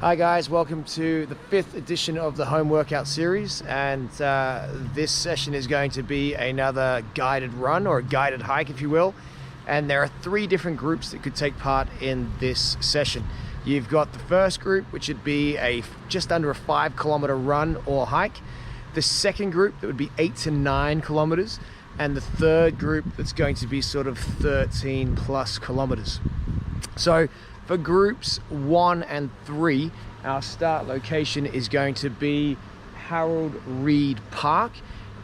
Hi guys, welcome to the 5th edition of the home workout series, and this session is going to be another guided run or a guided hike, if you will. And there are 3 different groups that could take part in this session. You've got the first group, which would be just under a 5-kilometer run or hike. The second group, that would be 8 to 9 kilometers, and the third group that's going to be sort of 13 plus kilometers. So for groups 1 and 3, our start location is going to be Harold Reed Park,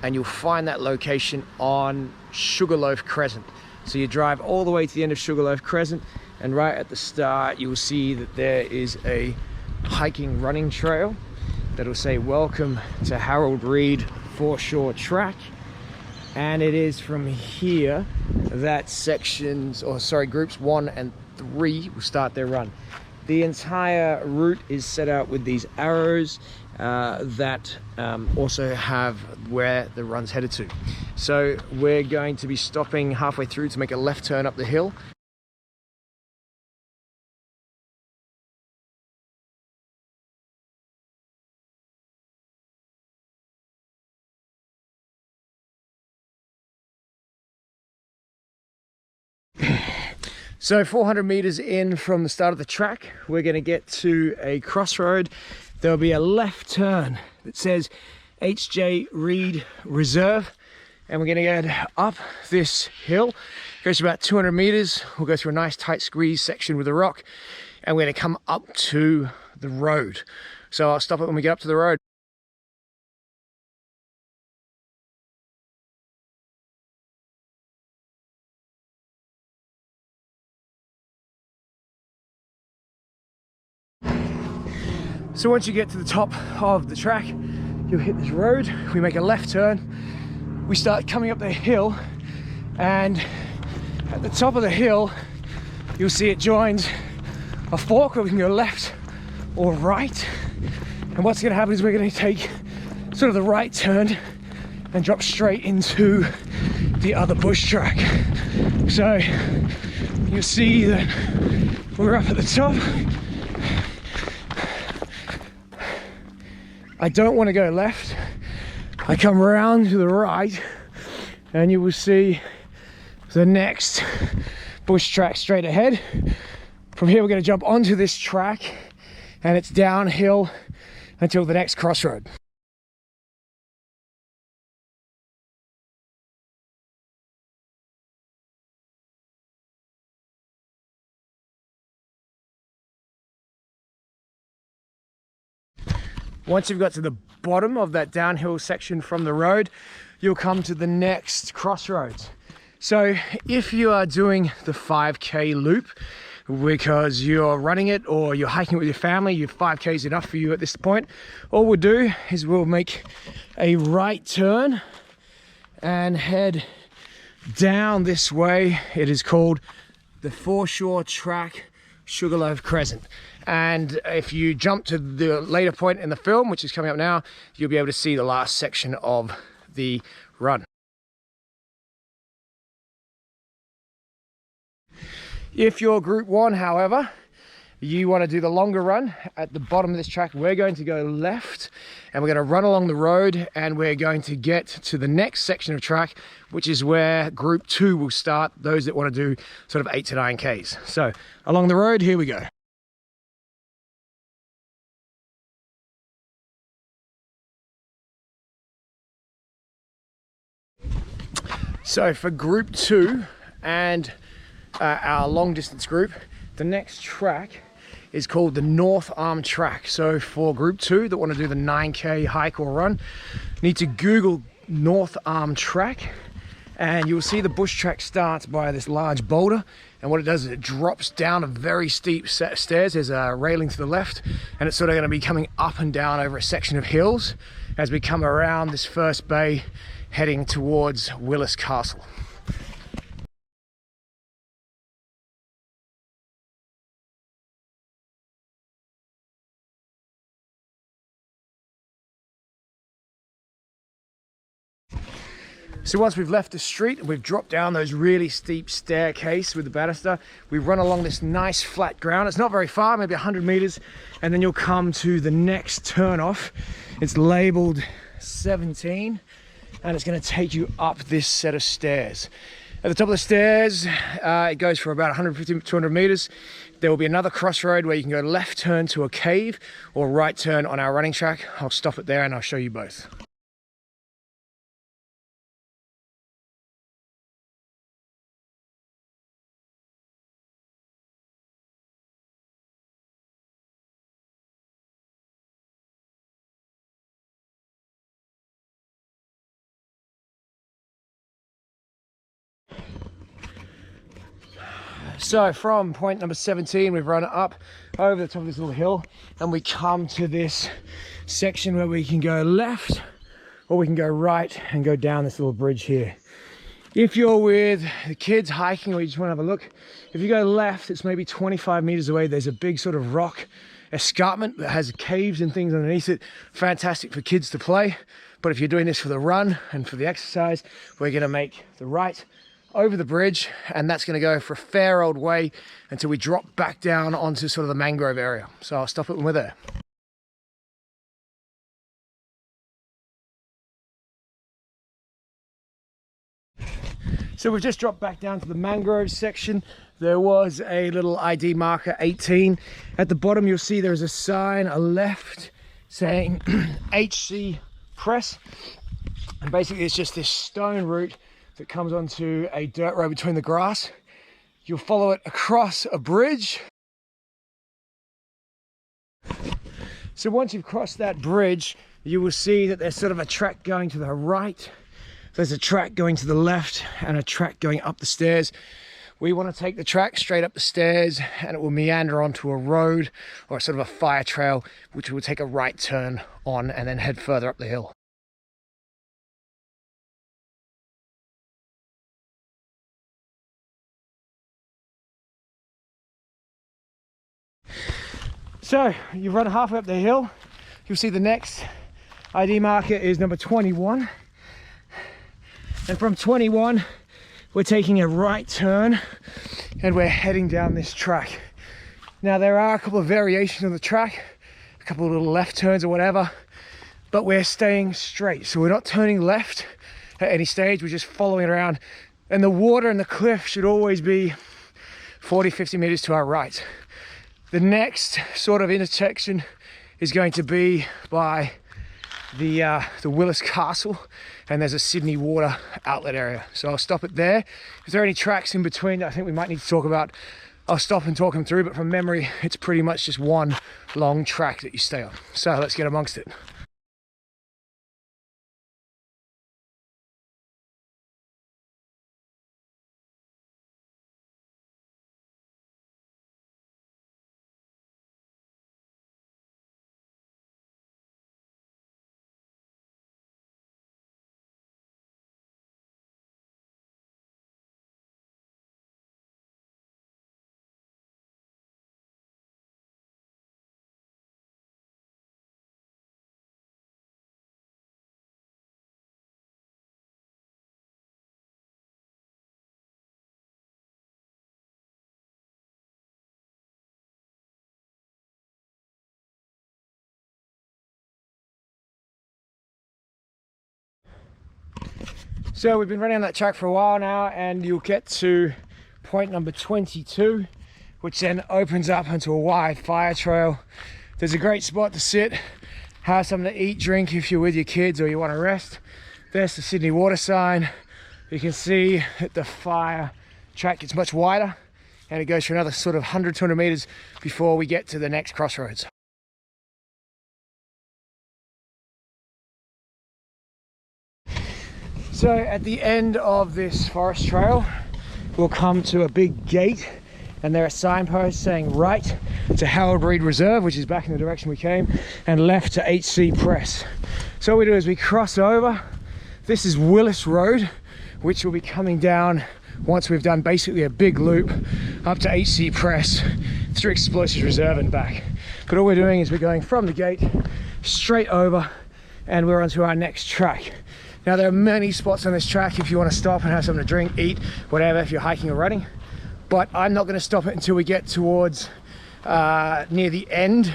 and you'll find that location on Sugarloaf Crescent. So you drive all the way to the end of Sugarloaf Crescent, and right at the start you will see that there is a hiking running trail that'll say welcome to Harold Reed Foreshore track. And it is from here that groups 1 and 3 will start their run. The entire route is set out with these arrows that also have where the run's headed to. So we're going to be stopping halfway through to make a left turn up the hill. So 400 meters in from the start of the track, we're going to get to a crossroad. There'll be a left turn that says H.J. Reed Reserve, and we're going to go up this hill. It goes to about 200 meters. We'll go through a nice tight squeeze section with a rock, and we're going to come up to the road. So I'll stop it when we get up to the road. So once you get to the top of the track, you'll hit this road. We make a left turn. We start coming up the hill, and at the top of the hill, you'll see it joins a fork where we can go left or right. And what's going to happen is we're going to take sort of the right turn and drop straight into the other bush track. So you'll see that we're up at the top. I don't want to go left. I come around to the right, and you will see the next bush track straight ahead. From here we're going to jump onto this track, and it's downhill until the next crossroad. Once you've got to the bottom of that downhill section from the road, you'll come to the next crossroads. So if you are doing the 5K loop because you're running it or you're hiking it with your family, your 5K is enough for you at this point, all we'll do is we'll make a right turn and head down this way. It is called the Foreshore track, Sugarloaf Crescent. And if you jump to the later point in the film, which is coming up now, you'll be able to see the last section of the run. If you're group 1, however, you want to do the longer run, at the bottom of this track, we're going to go left, and we're going to run along the road, and we're going to get to the next section of track, which is where group 2 will start, those that want to do sort of 8 to 9 Ks. So along the road, here we go. So for group 2 and our long distance group, the next track is called the North Arm track. So for group 2 that want to do the 9K hike or run, need to Google North Arm track, and you'll see the bush track starts by this large boulder, and what it does is it drops down a very steep set of stairs. There's a railing to the left, and it's sort of going to be coming up and down over a section of hills as we come around this first bay heading towards Willis Castle. So once we've left the street and we've dropped down those really steep staircase with the banister, we run along this nice flat ground. It's not very far, maybe 100 meters, and then you'll come to the next turn off. It's labeled 17, and it's going to take you up this set of stairs. At the top of the stairs, it goes for about 150 to 200 meters. There will be another crossroad where you can go left turn to a cave or right turn on our running track. I'll stop it there and I'll show you both. So from point number 17, we've run up over the top of this little hill and we come to this section where we can go left or we can go right and go down this little bridge here. If you're with the kids hiking or you just want to have a look, if you go left, it's maybe 25 meters away. There's a big sort of rock escarpment that has caves and things underneath it. Fantastic for kids to play. But if you're doing this for the run and for the exercise, we're going to make the right over the bridge, and that's going to go for a fair old way until we drop back down onto sort of the mangrove area. So I'll stop it when we're there. So we've just dropped back down to the mangrove section. There was a little ID marker 18. At the bottom you'll see there's a sign, a left, saying HC Press, and basically it's just this stone route that comes onto a dirt road between the grass. You'll follow it across a bridge. So once you've crossed that bridge, you will see that there's sort of a track going to the right, there's a track going to the left, and a track going up the stairs. We want to take the track straight up the stairs and it will meander onto a road or sort of a fire trail, which will take a right turn on and then head further up the hill. So you run halfway up the hill, you'll see the next ID marker is number 21. And from 21, we're taking a right turn and we're heading down this track. Now there are a couple of variations on the track, a couple of little left turns or whatever, but we're staying straight. So we're not turning left at any stage, we're just following it around. And the water and the cliff should always be 40, 50 meters to our right. The next sort of intersection is going to be by the Willis Castle, and there's a Sydney water outlet area. So I'll stop it there. If there are any tracks in between that I think we might need to talk about, I'll stop and talk them through, but from memory, it's pretty much just one long track that you stay on. So let's get amongst it. So we've been running on that track for a while now, and you'll get to point number 22, which then opens up onto a wide fire trail. There's a great spot to sit, have something to eat, drink if you're with your kids or you want to rest. There's the Sydney water sign. You can see that the fire track gets much wider and it goes for another sort of 100, 200 meters before we get to the next crossroads. So at the end of this forest trail, we'll come to a big gate, and there are signposts saying right to Harbour Reserve, which is back in the direction we came, and left to HC Press. So what we do is we cross over. This is Willis Road, which will be coming down once we've done basically a big loop up to HC Press through Explosives Reserve and back. But all we're doing is we're going from the gate straight over and we're onto our next track. Now there are many spots on this track if you want to stop and have something to drink, eat, whatever, if you're hiking or running. But I'm not going to stop it until we get towards near the end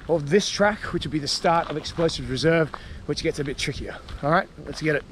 of this track, which will be the start of Explosives Reserve, which gets a bit trickier. All right, let's get it.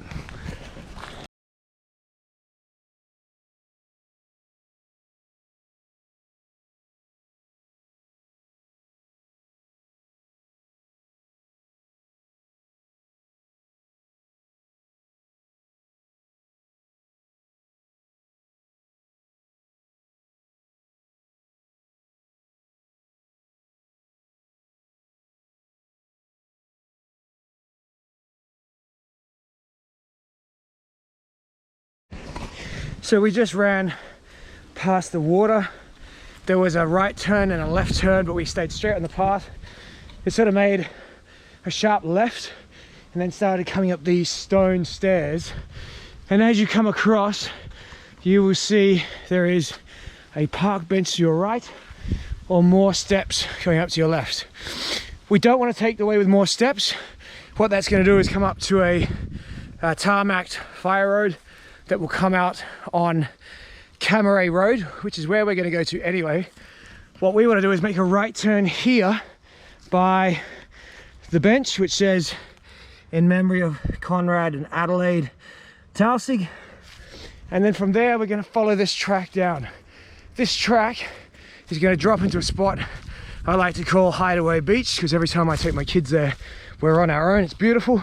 So we just ran past the water. There was a right turn and a left turn, but we stayed straight on the path. It sort of made a sharp left and then started coming up these stone stairs. And as you come across, you will see there is a park bench to your right or more steps going up to your left. We don't want to take the way with more steps. What that's going to do is come up to a tarmacked fire road that will come out on Camaret Road, which is where we're going to go to anyway. What we want to do is make a right turn here by the bench, which says in memory of Conrad and Adelaide Tausig. And then from there, we're going to follow this track down. This track is going to drop into a spot I like to call Hideaway Beach, because every time I take my kids there, we're on our own. It's beautiful.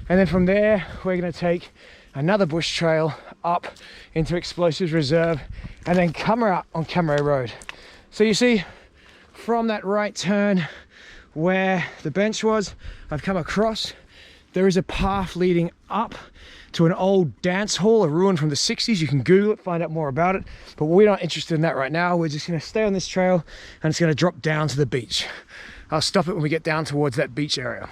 And then from there, we're going to take another bush trail up into Explosives Reserve and then come out on Camaret Road. So you see, from that right turn where the bench was, I've come across. There is a path leading up to an old dance hall, a ruin from the 60s. You can Google it, find out more about it, but we're not interested in that right now. We're just going to stay on this trail and it's going to drop down to the beach. I'll stop it when we get down towards that beach area.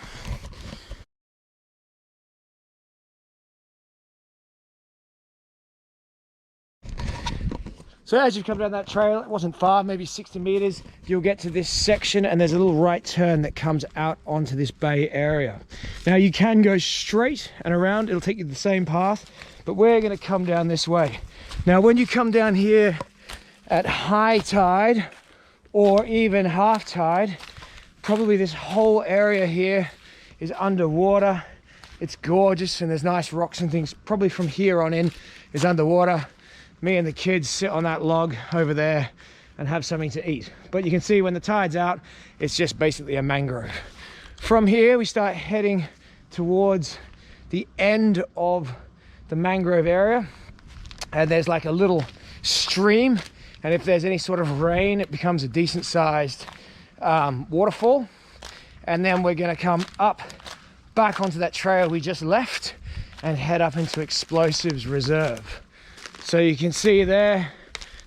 So as you come down that trail, it wasn't far, maybe 60 meters, you'll get to this section and there's a little right turn that comes out onto this bay area. Now you can go straight and around, it'll take you the same path, but we're going to come down this way. Now when you come down here at high tide or even half tide, probably this whole area here is underwater. It's gorgeous and there's nice rocks and things. Probably from here on in is underwater. Me and the kids sit on that log over there and have something to eat. But you can see when the tide's out, it's just basically a mangrove. From here, we start heading towards the end of the mangrove area. And there's like a little stream. And if there's any sort of rain, it becomes a decent sized waterfall. And then we're gonna come up back onto that trail we just left and head up into Explosives Reserve. So you can see there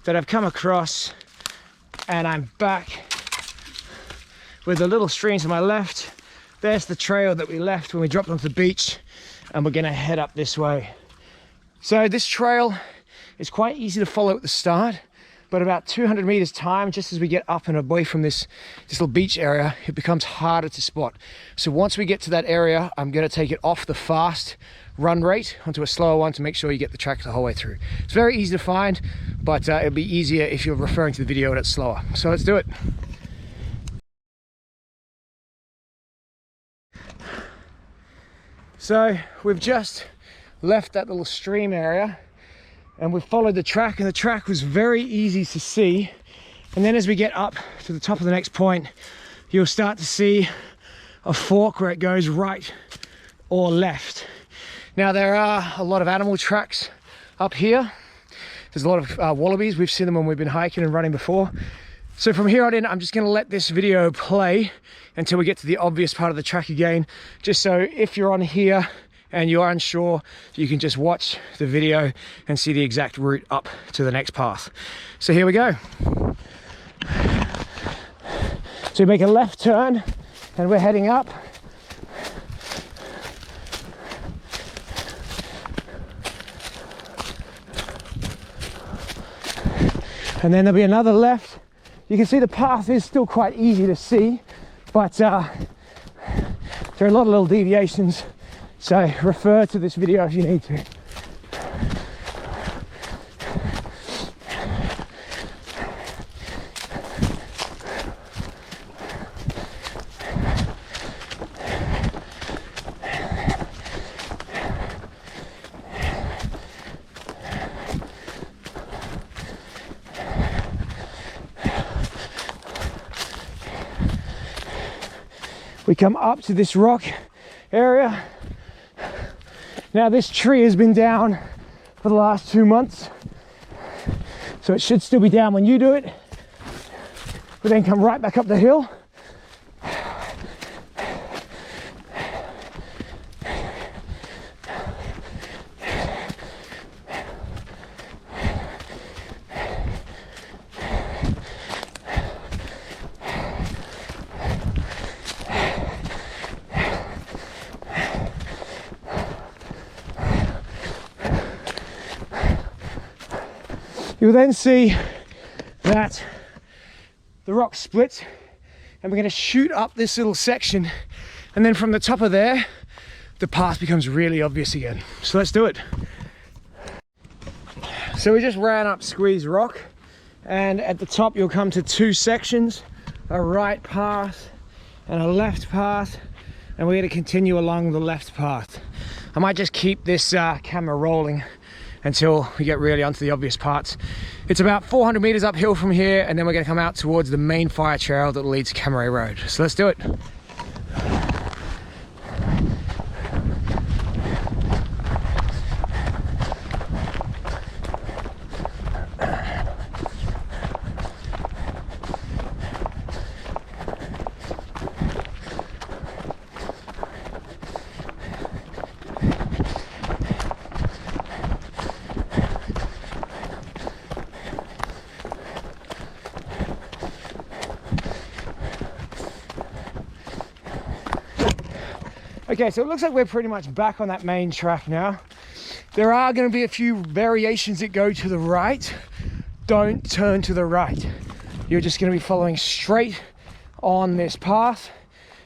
that I've come across and I'm back with a little stream to my left. There's the trail that we left when we dropped onto the beach, and we're going to head up this way. So this trail is quite easy to follow at the start, but about 200 meters time, just as we get up and away from this little beach area, it becomes harder to spot. So once we get to that area, I'm going to take it off the fast run rate onto a slower one to make sure you get the track the whole way through. It's very easy to find, but it'll be easier if you're referring to the video and it's slower. So let's do it. So we've just left that little stream area and we've followed the track, and the track was very easy to see. And then as we get up to the top of the next point, you'll start to see a fork where it goes right or left. Now there are a lot of animal tracks up here. There's a lot of wallabies. We've seen them when we've been hiking and running before. So from here on in, I'm just going to let this video play until we get to the obvious part of the track again, just so if you're on here and you're unsure, you can just watch the video and see the exact route up to the next path. So here we go. So we make a left turn and we're heading up. And then there'll be another left. You can see the path is still quite easy to see, but there are a lot of little deviations. So refer to this video if you need to. We come up to this rock area. Now this tree has been down for the last 2 months, so it should still be down when you do it. We then come right back up the hill. You'll then see that the rock splits, and we're going to shoot up this little section, and then from the top of there the path becomes really obvious again. So let's do it. So we just ran up Squeeze Rock, and at the top you'll come to 2 sections, a right path and a left path, and we're going to continue along the left path. I might just keep this camera rolling until we get really onto the obvious parts. It's about 400 meters uphill from here, and then we're gonna come out towards the main fire trail that leads to Camaret Road. So let's do it. Okay, so it looks like we're pretty much back on that main track now. There are going to be a few variations that go to the right. Don't turn to the right. You're just going to be following straight on this path.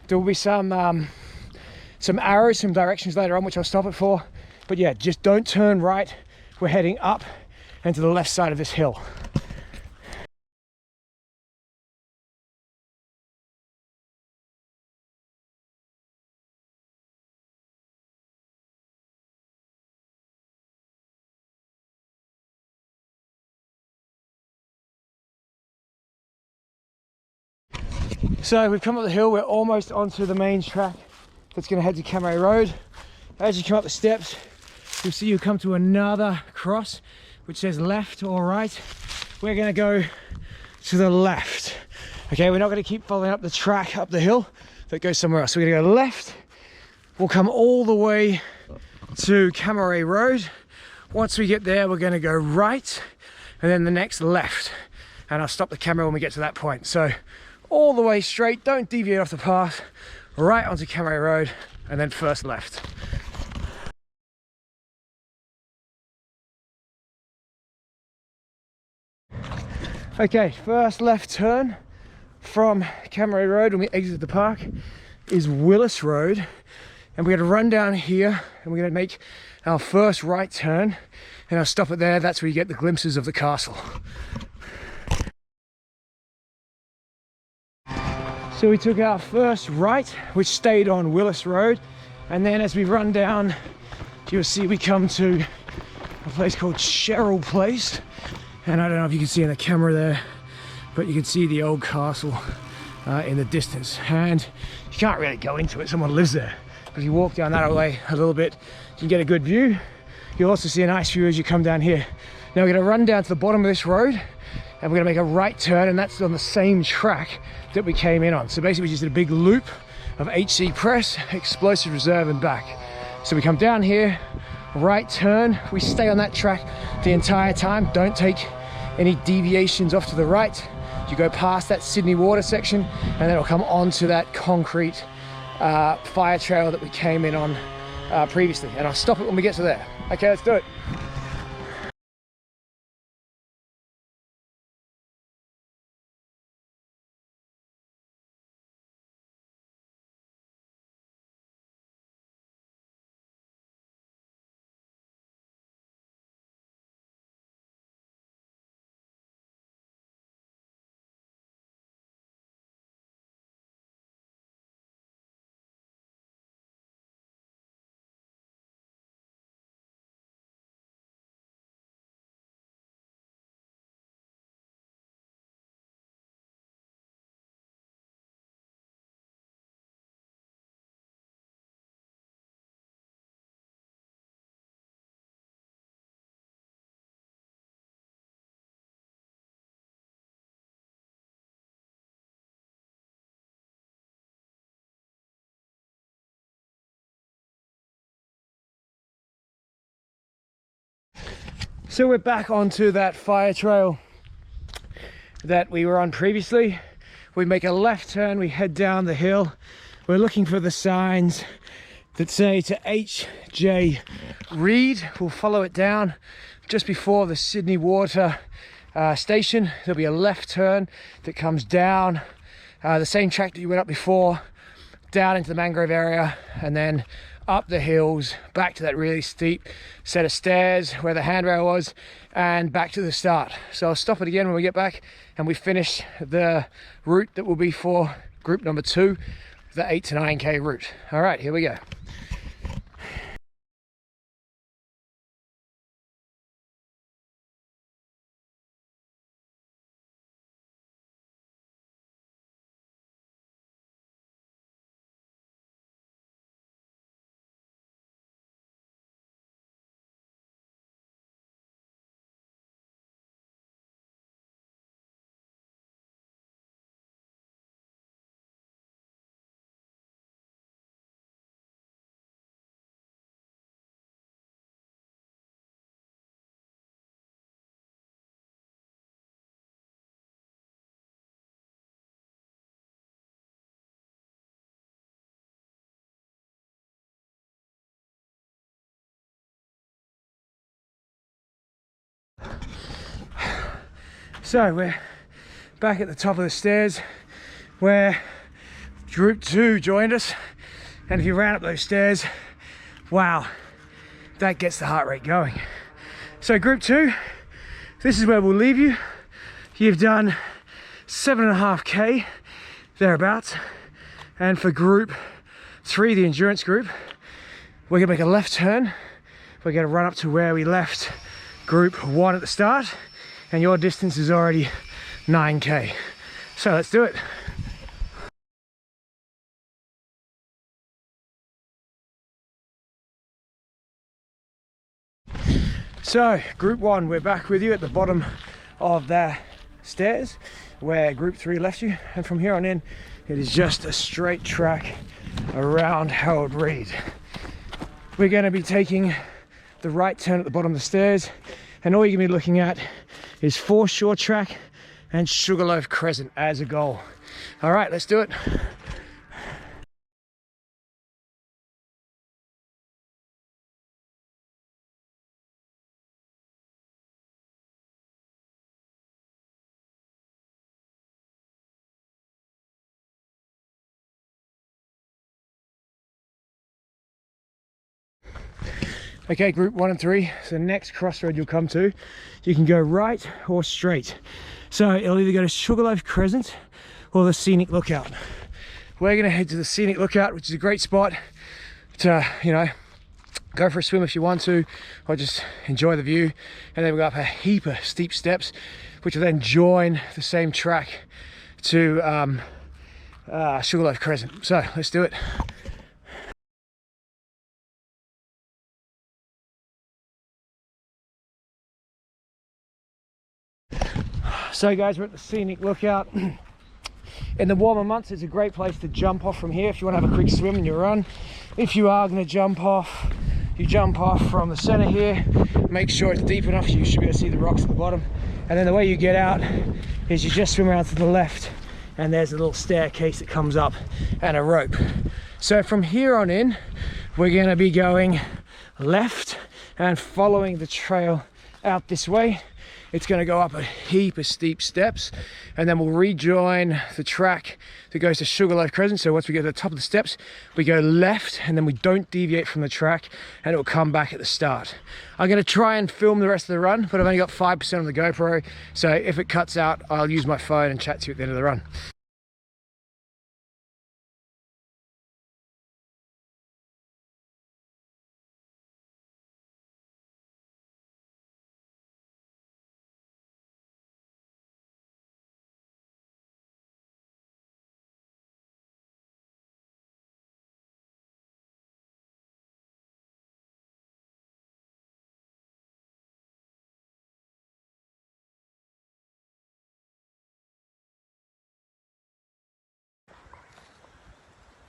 There will be some arrows, some directions later on, which I'll stop it for. But yeah, just don't turn right. We're heading up and to the left side of this hill. So we've come up the hill, we're almost onto the main track that's going to head to Camaret Road. As you come up the steps, you'll see you come to another cross which says left or right. We're going to go to the left. Okay, we're not going to keep following up the track up the hill that goes somewhere else. So we're going to go left. We'll come all the way to Camaret Road. Once we get there, we're going to go right and then the next left. And I'll stop the camera when we get to that point. So all the way straight, don't deviate off the path, right onto Camaret Road, and then first left. Okay, first left turn from Camaret Road when we exit the park is Willis Road, and we're going to run down here and we're going to make our first right turn, and I'll stop it there. That's where you get the glimpses of the castle. So we took our first right, which stayed on Willis Road, and then as we run down, you'll see we come to a place called Cheryl Place, and I don't know if you can see in the camera there, but you can see the old castle in the distance, and you can't really go into it, someone lives there, but if you walk down that way a little bit, you can get a good view. You'll also see a nice view as you come down here. Now we're going to run down to the bottom of this road, and we're going to make a right turn, and that's on the same track that we came in on. So basically we just did a big loop of HC Press, Explosive Reserve and back. So we come down here, right turn, we stay on that track the entire time, don't take any deviations off to the right. You go past that Sydney Water section, and then it'll come onto that concrete fire trail that we came in on previously, and I'll stop it when we get to there. Okay, let's do it. So we're back onto that fire trail that we were on previously. We make a left turn, we head down the hill. We're looking for the signs that say to H.J. Reed. We'll follow it down just before the Sydney Water station. There'll be a left turn that comes down the same track that you went up before, down into the mangrove area, and then up the hills, back to that really steep set of stairs where the handrail was, and back to the start. So I'll stop it again when we get back and we finish the route that will be for group number 2, the 8 to 9k route. All right, here we go. So we're back at the top of the stairs where group 2 joined us, and if you ran up those stairs, wow, that gets the heart rate going. So group 2, this is where we'll leave you. You've done 7.5k thereabouts, and for group 3, the endurance group, we're gonna make a left turn. We're gonna run up to where we left group 1 at the start, and your distance is already 9k. So let's do it. So group 1, we're back with you at the bottom of the stairs where group 3 left you, and from here on in it is just a straight track around Harold Reed. We're going to be taking the right turn at the bottom of the stairs, and all you're going to be looking at is Foreshore track and Sugarloaf Crescent as a goal. All right, let's do it. Okay, group 1 and 3, so the next crossroad you'll come to, you can go right or straight. So it'll either go to Sugarloaf Crescent or the Scenic Lookout. We're gonna head to the Scenic Lookout, which is a great spot to, you know, go for a swim if you want to, or just enjoy the view. And then we've got up a heap of steep steps, which will then join the same track to Sugarloaf Crescent. So let's do it. So guys, we're at the Scenic Lookout. In the warmer months, it's a great place to jump off from here if you want to have a quick swim in your run. If you are going to jump off, you jump off from the center here. Make sure it's deep enough so you should be able to see the rocks at the bottom. And then the way you get out is you just swim around to the left, and there's a little staircase that comes up and a rope. So from here on in, we're going to be going left and following the trail out this way. It's going to go up a heap of steep steps, and then we'll rejoin the track that goes to Sugarloaf Crescent. So once we get to the top of the steps, we go left, and then we don't deviate from the track, and it will come back at the start. I'm going to try and film the rest of the run, but I've only got 5% on the GoPro, so if it cuts out, I'll use my phone and chat to you at the end of the run.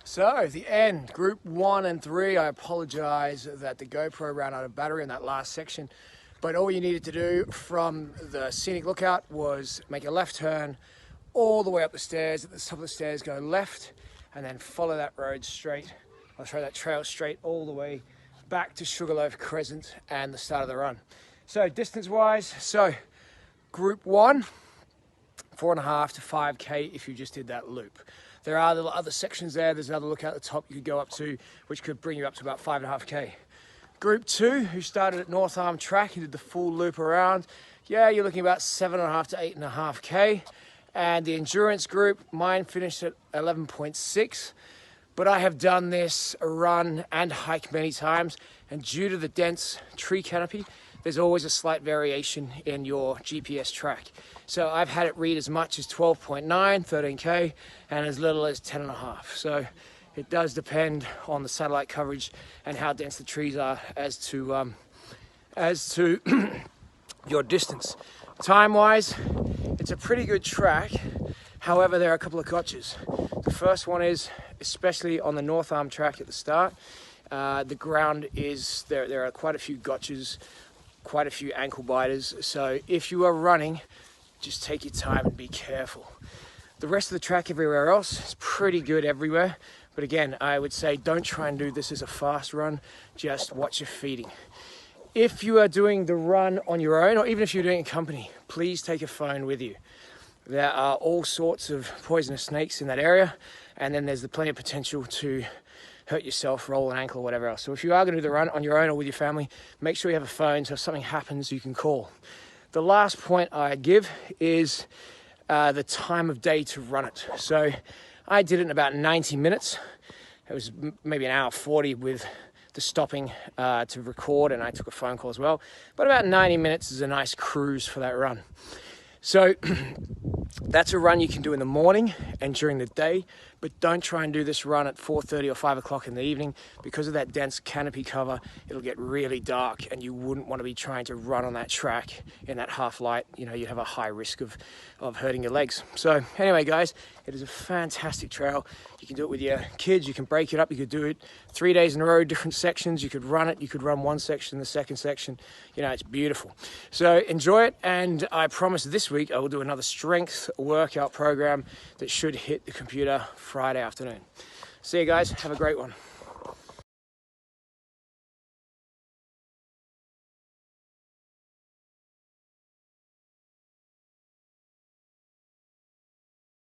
So, the end, group 1 and 3, I apologize that the GoPro ran out of battery in that last section, But all you needed to do from the scenic lookout was make a left turn all the way up the stairs. At the top of the stairs, go left, and then follow that road straight. I'll throw that trail straight all the way back to Sugarloaf Crescent and the start of the run. So distance-wise, so group 1, 4.5 to 5K if you just did that loop. There are the other sections there. There's another lookout at the top you could go up to, which could bring you up to about 5.5K. Group 2, who started at North Arm Track and did the full loop around, yeah, you're looking about 7.5 to 8.5K. And the endurance group, mine finished at 11.6. But I have done this run and hike many times, and due to the dense tree canopy, there's always a slight variation in your GPS track. So I've had it read as much as 12.9, 13K, and as little as 10.5. So it does depend on the satellite coverage and how dense the trees are as to your distance. Time-wise, it's a pretty good track. However, there are a couple of gotchas. The first one is, especially on the North Arm Track at the start, the ground is, there are quite a few gotchas, quite a few ankle biters. So if you are running, just take your time and be careful. The rest of the track everywhere else is pretty good everywhere. But again, I would say don't try and do this as a fast run, just watch your feeding. If you are doing the run on your own, or even if you're doing it in company, please take a phone with you. There are all sorts of poisonous snakes in that area, and then there's plenty of potential to hurt yourself, roll an ankle, or whatever else. So if you are going to do the run on your own or with your family, make sure you have a phone so if something happens, you can call. The last point I give is the time of day to run it. So I did it in about 90 minutes. It was maybe an hour 40 with the stopping to record, and I took a phone call as well. But about 90 minutes is a nice cruise for that run. So that's a run you can do in the morning and during the day, but don't try and do this run at 4:30 or 5 o'clock in the evening. Because of that dense canopy cover, it'll get really dark and you wouldn't want to be trying to run on that track in that half light. You know, you have a high risk of hurting your legs. So anyway, guys, it is a fantastic trail. You can do it with your kids, you can break it up, you could do it 3 days in a row, different sections, you could run it, you could run one section, the second section, you know, it's beautiful. So enjoy it, and I promise this week I will do another strength workout program that should hit the computer Friday afternoon. See you guys, have a great one.